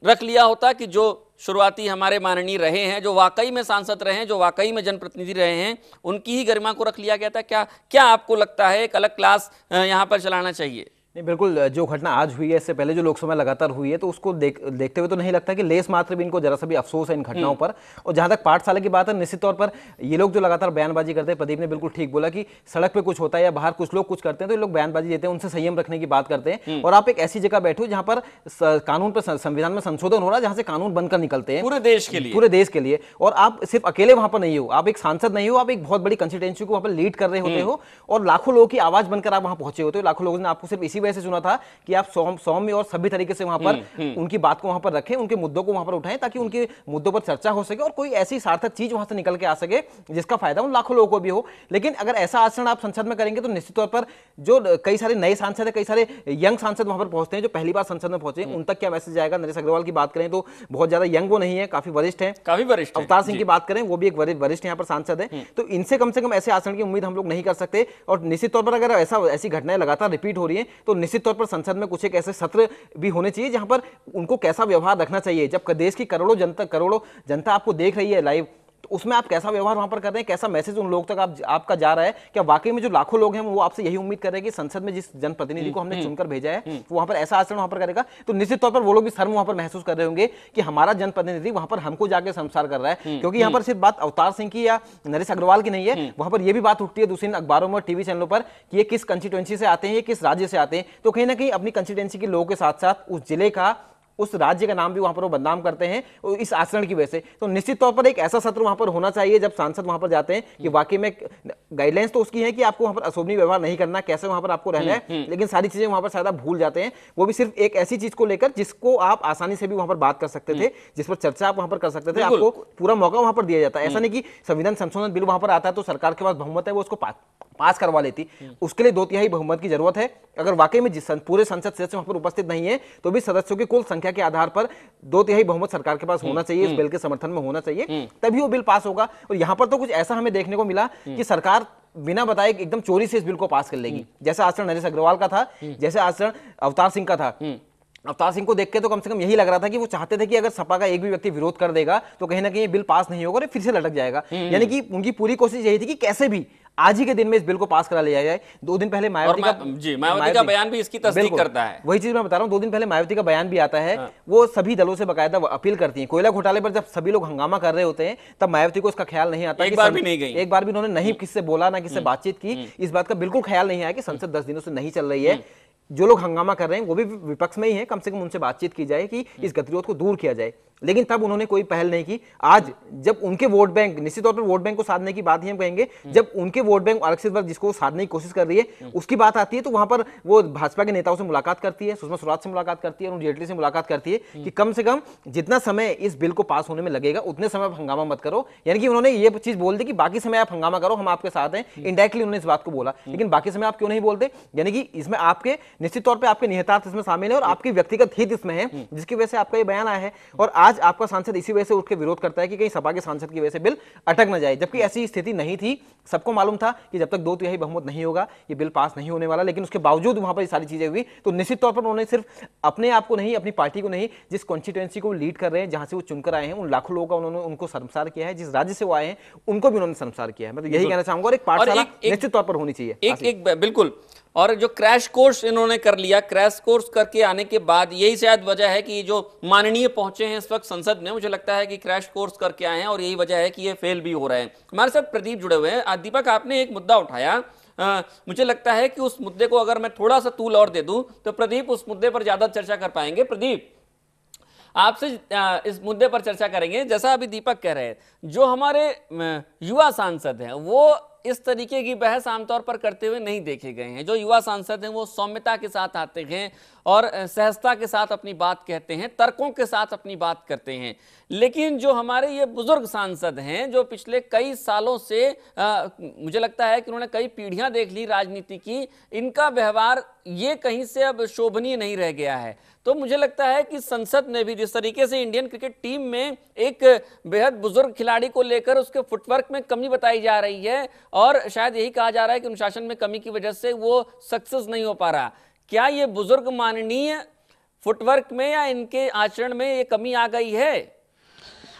रख लिया होता कि जो शुरुआती हमारे माननीय रहे हैं, जो वाकई में सांसद रहे हैं, जो वाकई में जनप्रतिनिधि रहे हैं, उनकी ही गरिमा को रख लिया गया था। क्या आपको लगता है एक अलग क्लास यहाँ पर चलाना चाहिए? नहीं, बिल्कुल। जो घटना आज हुई है, इससे पहले जो लोकसभा लगातार हुई है, तो उसको देखते हुए तो नहीं लगता कि लेस मात्र भी इनको जरा सा भी अफसोस है इन घटनाओं पर। और जहां तक पाठशाला की बात है, निश्चित तौर पर ये लोग जो लगातार बयानबाजी करते हैं, प्रदीप ने बिल्कुल ठीक बोला कि सड़क पे कुछ होता है या बाहर कुछ लोग कुछ करते हैं तो ये लोग बयानबाजी देते हैं, उनसे संयम रखने की बात करते हैं। और आप एक ऐसी जगह बैठो जहां पर कानून पर, संविधान में संशोधन हो रहा है, जहां से कानून बनकर निकलते हैं पूरे देश के लिए, और आप सिर्फ अकेले वहां पर नहीं हो, आप एक सांसद नहीं हो, आप एक बहुत बड़ी कंस्टिट्यूएंसी को वहां पर लीड कर रहे होते हो और लाखों लोगों की आवाज बनकर आप वहां पहुंचे होते हो। लाखों लोगों ने आपको सिर्फ इसी वजह से चुना था कि आप सौम्य और सभी तरीके से वहां पर उनकी बात को वहां पर रखें, उनके मुद्दों को वहां पर उठाएं, ताकि उनके मुद्दों पर चर्चा हो सके और कोई ऐसी सार्थक चीज वहां से निकल के आ सके जिसका फायदा उन लाखों लोगों को भी हो। लेकिन अगर ऐसा आचरण आप संसद में करेंगे तो निश्चित तौर पर जो कई सारे नए सांसद है, कई सारे यंग सांसद वहां पर पहुंचते हैं, जो पहली बार संसद में पहुंचे, उन तक क्या मैसेज जाएगा? नरेश अग्रवाल की बात करें तो बहुत ज्यादा यंग वो नहीं है, काफी वरिष्ठ है, काफी वरिष्ठ। अवतार सिंह की बात करें, वो भी एक वरिष्ठ यहाँ पर सांसद है, तो इनसे कम से कम ऐसे आचरण की उम्मीद हम लोग नहीं कर सकते। और निश्चित तौर पर अगर ऐसी घटनाएं लगातार रिपीट हो रही है तो निश्चित तौर पर संसद में कुछ एक ऐसे सत्र भी होने चाहिए जहां पर उनको कैसा व्यवहार रखना चाहिए। जब देश की करोड़ों जनता आपको देख रही है लाइव, तो उसमें आप कैसा व्यवहार वहां पर कर रहे हैं, कैसा मैसेज उन लोगों तक आपका जा रहा है? क्या वाकई में जो लाखों लोग हैं वो आपसे यही उम्मीद कर रहे हैं कि संसद में जिस जनप्रतिनिधि को हमने चुनकर भेजा है वो वहां पर ऐसा आचरण वहां पर करेगा? तो निश्चित तौर पर वो लोग भी शर्म वहां पर महसूस कर रहे होंगे कि हमारा जनप्रतिनिधि वहां पर हमको जाके संस्कार कर रहा है। क्योंकि यहाँ पर सिर्फ बात अवतार सिंह की या नरेश अग्रवाल की नहीं है, वहां पर यह भी बात उठती है दूसरी अखबारों में और टीवी चैनलों पर कि ये किस कंस्टिट्यूएंसी से आते हैं, ये किस राज्य से आते हैं। तो कहीं ना कहीं अपनी कंस्टिट्यूएंसी के लोगों के साथ साथ उस जिले का, उस राज्य का नाम भी वहां पर वो बदनाम करते हैं इस आचरण की वजह से। तो निश्चित तौर पर एक ऐसा सत्र वहां पर होना चाहिए जब सांसद वहां पर जाते हैं कि वाकई में गाइडलाइंस तो उसकी है कि आपको वहां पर अशोभनीय व्यवहार नहीं करना, कैसे वहां पर आपको रहना है, लेकिन सारी चीजें वहां पर शायद आप भूल जाते हैं। वो भी सिर्फ एक ऐसी चीज को लेकर जिसको आप आसानी से भी वहां पर बात कर सकते थे, जिस पर चर्चा आप वहां पर कर सकते थे, आपको पूरा मौका वहां पर दिया जाता है। ऐसा नहीं कि संविधान संशोधन बिल वहां पर आता है तो सरकार के पास बहुमत है वो उसको पास करवा लेती, उसके लिए 2/3 बहुमत की जरूरत है। अगर वाकई में पूरे संसद सदस्य वहां पर उपस्थित नहीं है तो भी सदस्यों की कुल संख्या के आधार पर 2/3 बहुमत सरकार के पास होना चाहिए, इस बिल के समर्थन में होना चाहिए, तभी वो बिल पास होगा। और यहां पर तो कुछ ऐसा हमें देखने को मिला कि सरकार बिना बताए एकदम चोरी से इस बिल को पास कर लेगी। जैसा आचरण नरेश अग्रवाल का था, जैसे आचरण अवतार सिंह का था। अवतार सिंह को देख के तो कम से कम यही लग रहा था कि वो चाहते थे कि अगर सपा का एक भी व्यक्ति विरोध कर देगा तो कहीं ना कहीं बिल पास नहीं होगा और फिर से लटक जाएगा। यानी कि उनकी पूरी कोशिश यही थी कि कैसे भी आज ही के दिन में इस बिल को पास करा लिया जाए। 2 दिन पहले मायावती का बयान भी इसकी तस्दीक करता है। वही चीज मैं बता रहा हूँ, 2 दिन पहले मायावती का बयान भी आता है। वो सभी दलों से बकायदा अपील करती है। कोयला घोटाले पर जब सभी लोग हंगामा कर रहे होते हैं तब मायावती को इसका ख्याल नहीं आता, एक बार भी नहीं गई, एक बार भी उन्होंने नहीं किससे बोला, ना किससे बातचीत की, इस बात का बिल्कुल ख्याल नहीं आया कि संसद 10 दिनों से नहीं चल रही है। जो लोग हंगामा कर रहे हैं वो भी विपक्ष में ही है, कम से कम उनसे बातचीत की जाए कि इस गतिरोध को दूर किया जाए। लेकिन तब उन्होंने कोई पहल नहीं की। आज जब उनके वोट बैंक, निश्चित तौर पर वोट बैंक को साधने की बात ही हम कहेंगे, जब उनके वोट बैंक आरक्षित वर्ग जिसको साधने की कोशिश कर रही है उसकी बात आती है तो वहां पर वो भाजपा के नेताओं से मुलाकात करती है, सुषमा स्वराज से मुलाकात करती है, अरुण जेटली से मुलाकात करती है कि कम से कम जितना समय इस बिल को पास होने में लगेगा उतने समय आप हंगामा मत करो। यानी कि उन्होंने ये चीज बोल दी कि बाकी समय आप हंगामा करो, हम आपके साथ हैं। इनडायरेक्टली उन्होंने इस बात को बोला, लेकिन बाकी समय आप क्यों नहीं बोलते? यानी कि इसमें आपके निश्चित तौर पर आपके निहितार्थ इसमें शामिल है और आपकी व्यक्तिगत हित इसमें है, जिसकी वजह से आपका ये बयान आया है। और आज आज आपका सांसद इसी वजह से उठ के विरोध करता है कि कहीं सपा के सांसद की वजह से बिल अटक न जाए, जबकि ऐसी स्थिति नहीं थी। सबको मालूम था कि जब तक 2/3 बहुमत नहीं होगा ये बिल पास नहीं होने वाला, लेकिन उसके बावजूद वहां पर ये सारी चीजें हुई। तो निश्चित तौर पर उन्होंने सिर्फ अपने आप को नहीं, अपनी पार्टी को नहीं, जिस कॉन्स्टिट्यूएंसी को लीड कर रहे हैं, जहां से वो चुनकर आए हैं, उन लाखों लोगों का उन्होंने उनको शर्मसार किया है। जिस राज्य से वो आए हैं उनको भी उन्होंने शर्मसार किया है। मैं तो यही कहना चाहूंगा। और एक पाठशाला निश्चित तौर पर होनी चाहिए। एक बिल्कुल। और जो क्रैश कोर्स इन्होंने कर लिया, क्रैश कोर्स करके आने के बाद यही शायद वजह है कि जो माननीय पहुंचे हैं इस वक्त संसद में, मुझे लगता है कि क्रैश कोर्स करके आए हैं और यही वजह है कि ये फेल भी हो रहे हैं। हमारे साथ प्रदीप जुड़े हुए हैं। दीपक, आपने एक मुद्दा उठाया, मुझे लगता है कि उस मुद्दे को अगर मैं थोड़ा सा तूल और दे दूं तो प्रदीप उस मुद्दे पर ज्यादा चर्चा कर पाएंगे। प्रदीप, आपसे इस मुद्दे पर चर्चा करेंगे। जैसा अभी दीपक कह रहे हैं, जो हमारे युवा सांसद हैं वो इस तरीके की बहस आमतौर पर करते हुए नहीं देखे गए हैं। जो युवा सांसद हैं वो सौम्यता के साथ आते हैं और सहजता के साथ अपनी बात कहते हैं, तर्कों के साथ अपनी बात करते हैं। लेकिन जो हमारे ये बुजुर्ग सांसद हैं, जो पिछले कई सालों से मुझे लगता है कि उन्होंने कई पीढ़ियां देख ली राजनीति की, इनका व्यवहार ये कहीं से अब शोभनीय नहीं रह गया है। तो मुझे लगता है कि संसद ने भी जिस तरीके से इंडियन क्रिकेट टीम में एक बेहद बुजुर्ग खिलाड़ी को लेकर उसके फुटवर्क में कमी बताई जा रही है और शायद यही कहा जा रहा है कि अनुशासन में कमी की वजह से वो सक्सेस नहीं हो पा रहा, क्या ये बुजुर्ग माननीय फुटवर्क में या इनके आचरण में ये कमी आ गई है?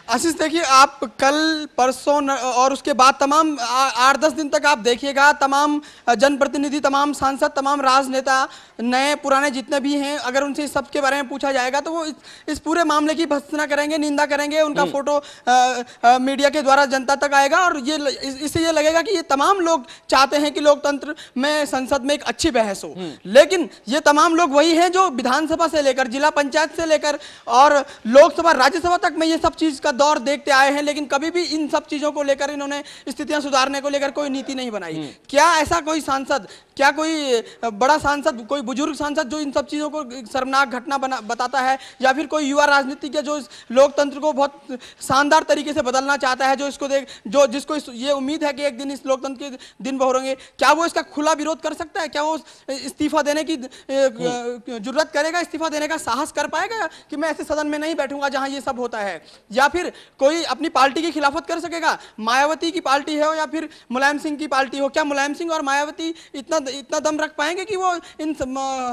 आशीष, देखिए, आप कल परसों और उसके बाद तमाम 8-10 दिन तक आप देखिएगा, तमाम जनप्रतिनिधि, तमाम सांसद, तमाम राजनेता, नए पुराने जितने भी हैं, अगर उनसे इस सब के बारे में पूछा जाएगा तो वो इस पूरे मामले की भर्त्सना करेंगे, निंदा करेंगे। उनका फोटो मीडिया के द्वारा जनता तक आएगा और इससे ये लगेगा कि ये तमाम लोग चाहते हैं कि लोकतंत्र में, संसद में एक अच्छी बहस हो। लेकिन ये तमाम लोग वही हैं जो विधानसभा से लेकर, जिला पंचायत से लेकर और लोकसभा, राज्यसभा तक में ये सब चीज का दौर देखते आए हैं, लेकिन कभी भी इन सब चीजों को लेकर इन्होंने स्थितियां सुधारने को लेकर कोई नीति नहीं बनाई। क्या ऐसा कोई सांसद, क्या कोई बड़ा सांसद, कोई बुजुर्ग सांसद जो इन सब चीजों को शर्मनाक घटना बताता है, या फिर कोई युवा राजनीतिज्ञ जो इस लोकतंत्र को बहुत शानदार तरीके से बदलना चाहता है, जो इसको जिसको ये उम्मीद है कि एक दिन इस लोकतंत्र के दिन बहुरेंगे, क्या वो इसका खुला विरोध कर सकता है? क्या वो इस्तीफा देने की जुर्रत करेगा, इस्तीफा देने का साहस कर पाएगा कि मैं ऐसे सदन में नहीं बैठूंगा जहां ये सब होता है? या फिर कोई अपनी पार्टी की खिलाफत कर सकेगा? मायावती की पार्टी है या फिर मुलायम सिंह की पार्टी हो, क्या मुलायम सिंह और मायावती इतना दम रख पाएंगे कि वो इन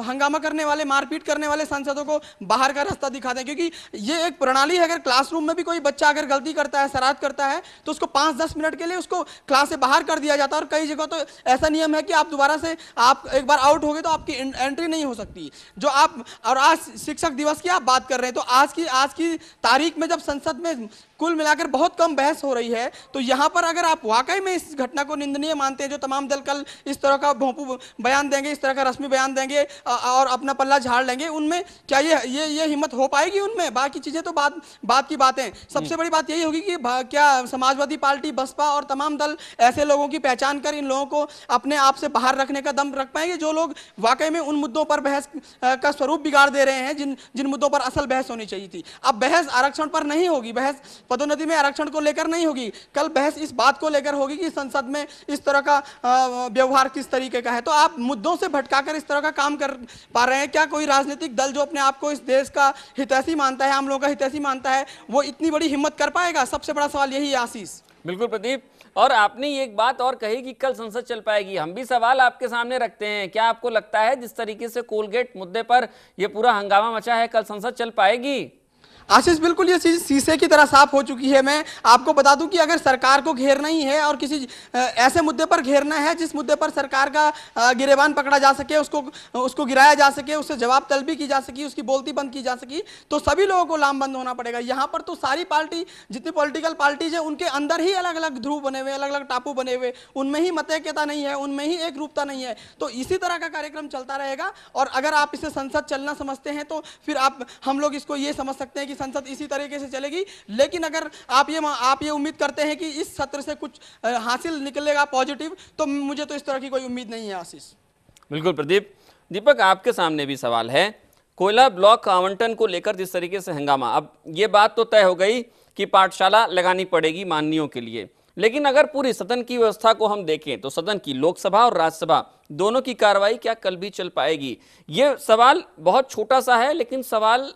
हंगामा करने वाले, मारपीट करने वाले सांसदों को बाहर का रास्ता दिखा दें? क्योंकि ये एक प्रणाली है, अगर क्लासरूम में भी कोई बच्चा अगर गलती करता है, शरारत करता है, तो उसको 5-10 मिनट के लिए उसको क्लास से बाहर कर दिया जाता है। और कई जगह तो ऐसा नियम है कि आप दोबारा से, आप एक बार आउट हो गए तो आपकी एंट्री नहीं हो सकती। जो आप, और आज शिक्षक दिवस की आप बात कर रहे हैं, तो आज की तारीख में जब संसद में कुल मिलाकर बहुत कम बहस हो रही है, तो यहां पर अगर आप वाकई में इस घटना को निंदनीय मानते हैं, जो तमाम दल कल इस तरह का भोंपू बयान देंगे, इस तरह का रस्मी बयान देंगे और अपना पल्ला झाड़ लेंगे, उनमें क्या ये हिम्मत हो पाएगी उनमें? बाकी चीजें तो बात की बातें। सबसे बड़ी बात यही होगी कि क्या समाजवादी पार्टी, बसपा और तमाम दल ऐसे लोगों की पहचान कर इन लोगों को अपने आप से बाहर रखने का दम रख पाएंगे, जो लोग वाकई में उन मुद्दों पर बहस का स्वरूप बिगाड़ दे रहे हैं जिन मुद्दों पर असल बहस होनी चाहिए थी। अब बहस आरक्षण पर नहीं होगी, बहस पदोन्नति में आरक्षण को लेकर नहीं होगी, कल बहस इस बात को लेकर होगी कि संसद में इस तरह का व्यवहार किस तरीके का है। तो आप मुद्दों से भटकाकर इस तरह का काम कर पा रहे हैं? क्या कोई राजनीतिक दल जो अपने आप को इस देश का हितैषी मानता है, आम लोगों का हितैषी मानता है, वो इतनी बड़ी हिम्मत कर पाएगा? सबसे बड़ा सवाल यही है आशीष। बिल्कुल प्रदीप, और आपने ये एक बात और कही कि कल संसद चल पाएगी। हम भी सवाल आपके सामने रखते हैं, क्या आपको लगता है जिस तरीके से कोलगेट मुद्दे पर यह पूरा हंगामा मचा है, कल संसद चल पाएगी? आशीष, बिल्कुल ये चीज शीशे की तरह साफ हो चुकी है। मैं आपको बता दूं कि अगर सरकार को घेरना ही है और किसी ऐसे मुद्दे पर घेरना है जिस मुद्दे पर सरकार का गिरेबान पकड़ा जा सके, उसको गिराया जा सके, उससे जवाब तलबी की जा सकी, उसकी बोलती बंद की जा सकी, तो सभी लोगों को लामबंद होना पड़ेगा। यहाँ पर तो सारी पार्टी, जितनी पॉलिटिकल पार्टीज है, उनके अंदर ही अलग अलग ध्रुव बने हुए, अलग अलग टापू बने हुए, उनमें ही मतैक्यता नहीं है, उनमें ही एक रूपता नहीं है। तो इसी तरह का कार्यक्रम चलता रहेगा। और अगर आप इसे संसद चलना समझते हैं तो फिर हम लोग इसको ये समझ सकते हैं कि संसद इसी तरीके से चलेगी। लेकिन अगर आप ये उम्मीद करते हैं कि इस सत्र से कुछ हासिल निकलेगा पॉजिटिव, तो मुझे तो इस तरह की कोई उम्मीद नहीं है आशीष। बिल्कुल प्रदीप। दीपक, आपके सामने भी सवाल है, कोयला ब्लॉक आवंटन को लेकर जिस तरीके से हंगामा, अब ये बात तो तय हो गई कि पाठशाला लगानी पड़ेगी माननीयों के लिए, लेकिन अगर पूरी सदन की व्यवस्था को हम देखें तो सदन की लोकसभा और राज्यसभा दोनों की कार्रवाई क्या कल भी चल पाएगी? ये सवाल बहुत छोटा सा है, लेकिन सवाल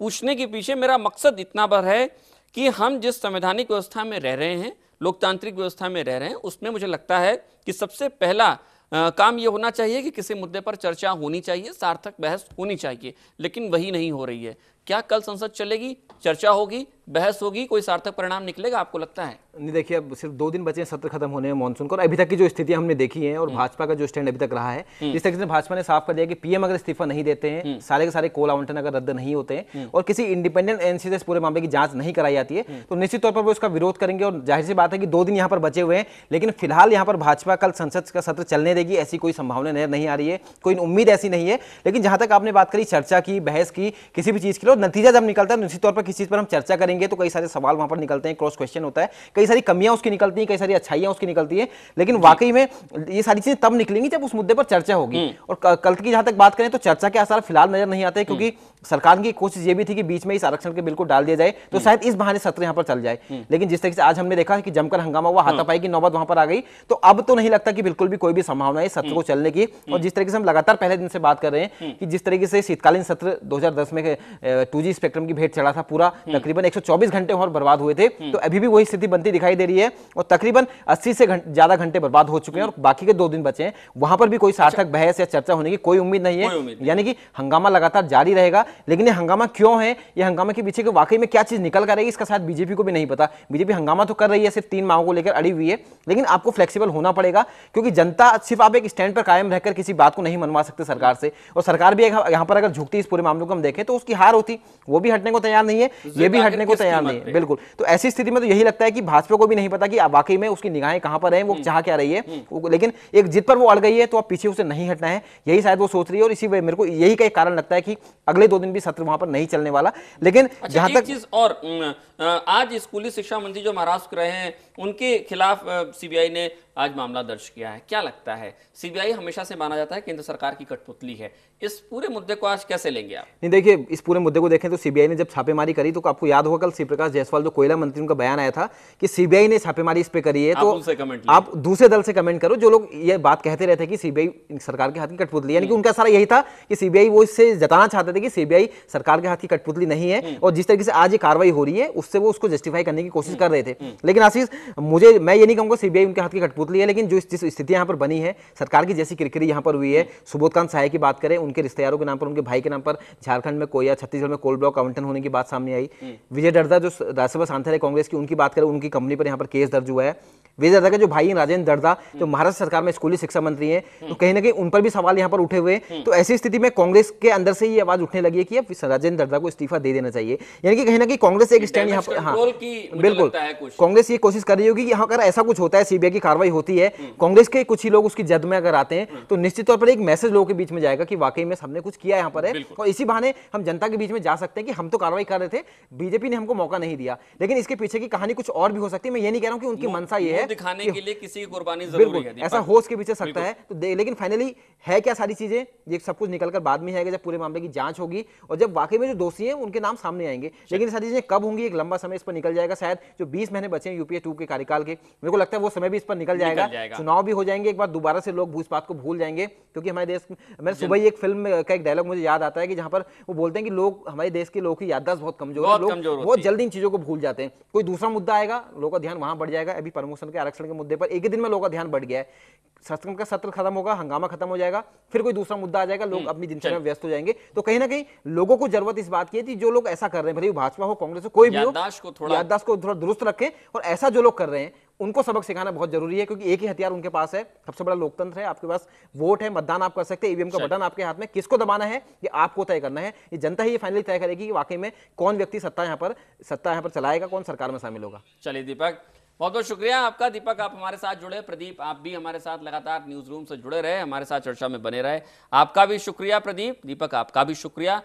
पूछने के पीछे मेरा मकसद इतना भर है कि हम जिस संवैधानिक व्यवस्था में रह रहे हैं, लोकतांत्रिक व्यवस्था में रह रहे हैं, उसमें मुझे लगता है कि सबसे पहला काम ये होना चाहिए कि किसी मुद्दे पर चर्चा होनी चाहिए, सार्थक बहस होनी चाहिए, लेकिन वही नहीं हो रही है। क्या कल संसद चलेगी, चर्चा होगी, बहस होगी, कोई सार्थक परिणाम निकलेगा, आपको लगता है? नहीं, देखिए अब सिर्फ 2 दिन बचे हैं सत्र खत्म होने में मानसून को, और अभी तक की जो स्थिति हमने देखी है और भाजपा का जो स्टैंड अभी तक रहा है, इस तरीके से भाजपा ने साफ कर दिया कि पीएम अगर इस्तीफा नहीं देते हैं, सारे के सारे कोल आवंटन अगर रद्द नहीं होते हैं और किसी इंडिपेंडेंट एजेंसी से इस पूरे मामले की जांच नहीं कराई जाती है, तो निश्चित तौर पर वो इसका विरोध करेंगे। और जाहिर सी बात है कि 2 दिन यहाँ पर बचे हुए हैं, लेकिन फिलहाल यहाँ पर भाजपा कल संसद का सत्र चलने देगी ऐसी कोई संभावना नजर नहीं आ रही है, कोई उम्मीद ऐसी नहीं है। लेकिन जहां तक आपने बात करी चर्चा की, बहस की, किसी भी चीज के लिए नतीजा जब निकलता है, निश्चित तौर पर किसी चीज पर हम चर्चा करेंगे तो कई सारे सवाल वहां पर निकलते हैं, क्रॉस क्वेश्चन होता है, कई सारी कमियां उसकी निकलती हैं, कई सारी अच्छाइयां उसकी निकलती हैं। लेकिन वाकई में ये सारी चीजें तब निकलेंगी जब उस मुद्दे पर चर्चा होगी। और कल की जहां तक बात करें तो चर्चा के आसार फिलहाल नजर नहीं आते, क्योंकि सरकार की कोशिश ये भी थी कि बीच में इस आरक्षण के बिल को डाल दिया जाए, तो शायद इस बहाने सत्र यहां पर चल जाए। लेकिन जिस तरीके से आज हमने देखा कि जमकर हंगामा हुआ, हाथापाई की नौबत वहां पर आ गई, तो अब तो नहीं लगता कि बिल्कुल भी कोई भी संभावना है सत्र को चलने की। और जिस तरीके से हम लगातार पहले दिन से बात कर रहे हैं कि जिस तरीके से शीतकालीन सत्र 2010 में 2G स्पेक्ट्रम की भेंट चढ़ा था, पूरा तकरीबन 124 घंटे और बर्बाद हुए थे, तो अभी भी वही स्थिति बनती दिखाई दे रही है। और तकरीबन 80 से ज्यादा घंटे बर्बाद हो चुके हैं और बाकी के 2 दिन बचे हैं, वहां पर भी कोई सार्थक बहस या चर्चा होने की कोई उम्मीद नहीं है। यानी कि हंगामा लगातार जारी रहेगा। लेकिन ये हंगामा क्यों है, ये हंगामा के पीछे वाकई में क्या चीज निकल कर आएगी, इसका शायद बीजेपी को भी नहीं पता। बीजेपी हंगामा तो कर रही है, सिर्फ 3 मांगों को लेकर अड़ी हुई है, लेकिन आपको फ्लेक्सिबल होना पड़ेगा, क्योंकि जनता सिर्फ आप एक स्टैंड पर कायम रहकर किसी बात को नहीं मनवा सकते सरकार से। और सरकार भी यहाँ पर अगर झुकती इस पूरे मामले को हम देखें तो उसकी हार होती, वो भी हटने को तैयार नहीं है, ये भी हटने को तैयार नहीं है। बिल्कुल, तो ऐसी स्थिति में तो यही लगता है कि भाजपा को भी नहीं पता कि वाकई में उसकी निगाहें कहां पर हैं, वो चाह क्या रही है। लेकिन एक जिद पर वो अड़ गई है, तो अब पीछे उसे नहीं हटना है, यही शायद वो सोच रही है। और इसी मेरे को यही का एक कारण लगता है कि अगले 2 दिन भी सत्र वहां पर नहीं चलने वाला। लेकिन जहां तक चीज और आज स्कूली शिक्षा मंत्री जो महाराष्ट्र रहे हैं, उनके खिलाफ सीबीआई ने आज मामला दर्ज किया है। क्या लगता है, सीबीआई हमेशा से माना जाता है केंद्र सरकार की कठपुतली है, इस पूरे मुद्दे को आज कैसे लेंगे आप? नहीं, देखिए इस पूरे मुद्दे को देखें तो सीबीआई ने जब छापेमारी करी, तो आपको याद होगा कल शिव प्रकाश जायसवाल जो कोयला मंत्री, उनका बयान आया था कि सीबीआई ने छापेमारी इस पे करी है। तो आप दूसरे दल से कमेंट करो, जो लोग ये बात कहते रहते कि सीबीआई सरकार के हाथ की कठपुतली, यानी कि उनका सारा यही था कि सीबीआई वो इससे जताना चाहते थे कि सीबीआई सरकार के हाथ की कठपुतली नहीं है। और जिस तरीके से आज ये कार्रवाई हो रही है, उससे वो उसको जस्टिफाई करने की कोशिश कर रहे थे। लेकिन आशीष, मैं ये नहीं कहूंगा सीबीआई उनके हाथ की कठपुतली है, लेकिन जो जिस स्थिति यहाँ पर बनी है, सरकार की जैसी किरकिरी यहाँ पर हुई है, सुबोधकांत सहाय की बात करें, उनके रिश्तेदारों के नाम पर, उनके भाई के नाम पर झारखंड में कोई या छत्तीसगढ़ में कोल ब्लॉक आवंटन होने की बात सामने आई। विजय दर्दा जो राज्यसभा सांसद है कांग्रेस की, उनकी बात करें, उनकी कंपनी पर यहाँ पर केस दर्ज हुआ है। विजय दर्दा के जो भाई हैं राजेंद्र दर्दा, जो महाराष्ट्र सरकार में स्कूली शिक्षा मंत्री हैं, तो कहीं ना कहीं उन पर भी सवाल यहाँ पर उठे हुए हैं। तो ऐसी स्थिति में कांग्रेस के अंदर से ये आवाज उठने लगी है कि अब राजेंद्र दर्दा को इस्तीफा दे देना चाहिए। यानी कि कहीं ना कहीं कांग्रेस एक स्टैंड यहाँ पर, हाँ बिल्कुल, कांग्रेस ये कोशिश कर रही होगी कि यहाँ अगर ऐसा कुछ होता है, सीबीआई की कार्रवाई होती है, कांग्रेस के कुछ ही लोग उसकी जद में अगर आते हैं, तो निश्चित तौर पर एक मैसेज लोगों के बीच में जाएगा कि वाकई में हमने कुछ किया यहाँ पर है। और इसी बहाने हम जनता के बीच में जा सकते हैं कि हम तो कार्रवाई कर रहे थे, बीजेपी ने हमको मौका नहीं दिया। लेकिन इसके पीछे की कहानी कुछ और भी हो सकती है। मैं ये नहीं कह रहा हूं कि उनकी मंशा ये है दिखाने के लिए किसी की कुर्बानी जरूरी है, ऐसा हो उसके पीछे सकता है। तो लेकिन फाइनली है क्या सारी चीजें, ये सब कुछ निकलकर बाद में आएगा जब पूरे मामले की जांच होगी और जब वाकई में जो दोषी हैं उनके नाम सामने आएंगे। लेकिन सारी चीजें कब होंगी, एक लंबा समय इस पर निकल जाएगा। शायद जो 20 महीने बचे हैं यूपीए 2 के कार्यकाल के, मेरे को लगता है वो समय भी इस पर निकल जाएगा। चुनाव भी हो जाएंगे, एक बार दोबारा से लोग इस बात को भूल जाएंगे। क्योंकि हमारे देश में, मैंने सुबह ही एक फिल्म का एक डायलॉग मुझे याद आता है कि जहां पर वो बोलते हैं कि लोग, हमारे देश के लोगों की याददाश्त बहुत कमजोर है, लोग बहुत जल्दी इन चीजों को भूल जाते हैं। कोई दूसरा मुद्दा आएगा, लोगों का ध्यान वहां बढ़ जाएगा। अभी प्रमोशन के आरक्षण के मुद्दे पर एक ही दिन में लोगों का ध्यान बढ़ गया है। सत्र का सत्र खत्म होगा, हंगामा खत्म हो जाएगा, फिर कोई दूसरा मुद्दा आ जाएगा, लोग अपनी दिनचर्या में व्यस्त हो जाएंगे। तो कहीं ना कहीं लोगों को जरूरत इस बात की है कि जो लोग ऐसा कर रहे हैं, भले भाजपा हो, कांग्रेस हो, कोई भी हो, याददाश्त को थोड़ा दुरुस्त रखें। और ऐसा जो लोग कर रहे हैं उनको सबक सिखाना बहुत जरूरी है, क्योंकि एक ही हथियार उनके पास है, सबसे बड़ा लोकतंत्र है, आपके पास वोट है, मतदान आप कर सकते हैं, ईवीएम का बटन आपके हाथ में, किसको दबाना है ये आपको तय करना है। ये जनता ही ये फाइनली तय करेगी कि वाकई में कौन व्यक्ति सत्ता यहाँ पर चलाएगा, कौन सरकार में शामिल होगा। चलिए दीपक, बहुत बहुत शुक्रिया आपका। दीपक, आप हमारे साथ जुड़े, प्रदीप आप भी हमारे साथ लगातार न्यूज रूम से जुड़े रहे, हमारे साथ चर्चा में बने रहे। आपका भी शुक्रिया प्रदीप, दीपक आपका भी शुक्रिया।